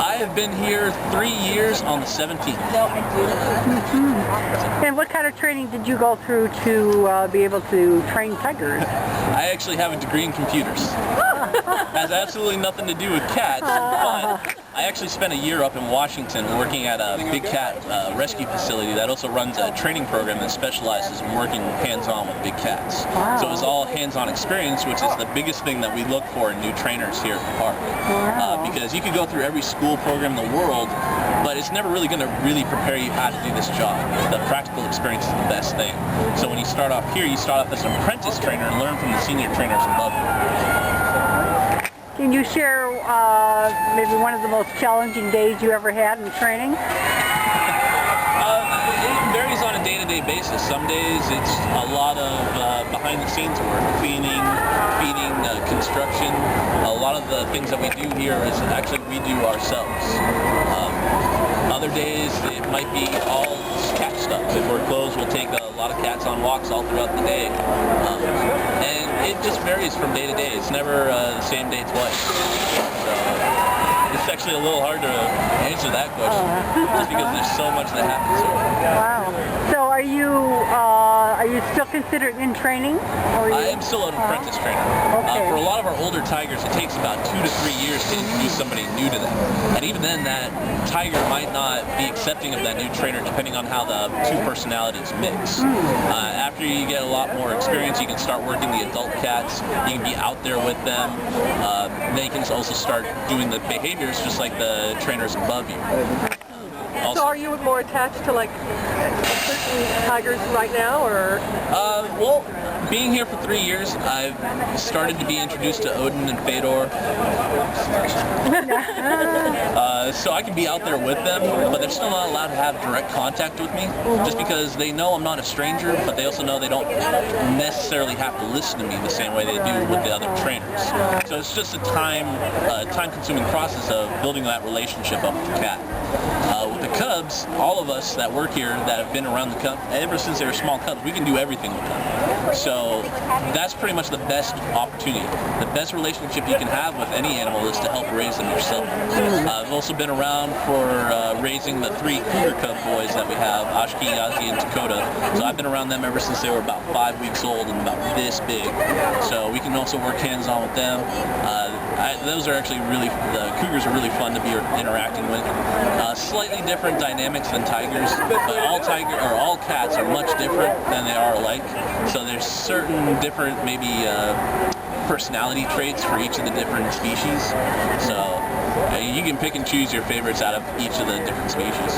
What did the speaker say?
I have been here 3 years on the 17th. And what kind of training did you go through to be able to train tigers? I actually have a degree in computers. Has absolutely nothing to do with cats, but I actually spent a year up in Washington working at a big cat rescue facility that also runs a training program that specializes in working hands-on with big cats. Wow. So it was all hands-on experience, which is the biggest thing that we look for in new trainers here at the park. Wow. Because you could go through every school program in the world, but it's never really going to really prepare you how to do this job. The practical experience is the best thing. So when you start off here, you start off as an apprentice trainer and learn from the senior trainers above you. Can you share maybe one of the most challenging days you ever had in training? It varies on a day-to-day basis. Some days it's a lot of behind-the-scenes work, cleaning, feeding, construction. A lot of the things that we do here is actually we do ourselves. Other days it might be all cat stuff. If we're closed, we'll take a lot of cats on walks all throughout the day. And it just varies from day to day. It's never the same day twice. So it's actually a little hard to answer that question, just because there's so much that happens here. Wow. So are you still considered in training? I am still an apprentice trainer. Okay. For a lot of our older tigers, it takes about 2 to 3 years to introduce somebody new to them. And even then, that tiger might not be accepting of that new trainer depending on how the two personalities mix. After you get a lot more experience, you can start working the adult cats. You can be out there with them. They can also start doing the behaviors just like the trainers above you. So are you more attached to like certain tigers right now, or? Well, being here for 3 years, I've started to be introduced to Odin and Fedor. So I can be out there with them, but they're still not allowed to have direct contact with me, just because they know I'm not a stranger, but they also know they don't necessarily have to listen to me the same way they do with the other trainers. So it's just a time-consuming process of building that relationship up with the cat. With the cubs, all of us that work here that have been around the cubs, ever since they were small cubs, we can do everything with them. So that's pretty much the best opportunity. The best relationship you can have with any animal is to help raise them yourself. I've also been around for raising the 3 cougar cub boys that we have, Ashki, Yazzie, and Dakota. So I've been around them ever since they were about 5 weeks old and about this big. So we can also work hands-on with them. Those are actually the cougars are really fun to be interacting with. Slightly different dynamics than tigers, but all cats are much different than they are alike. So there's certain different maybe personality traits for each of the different species. So you can pick and choose your favorites out of each of the different species.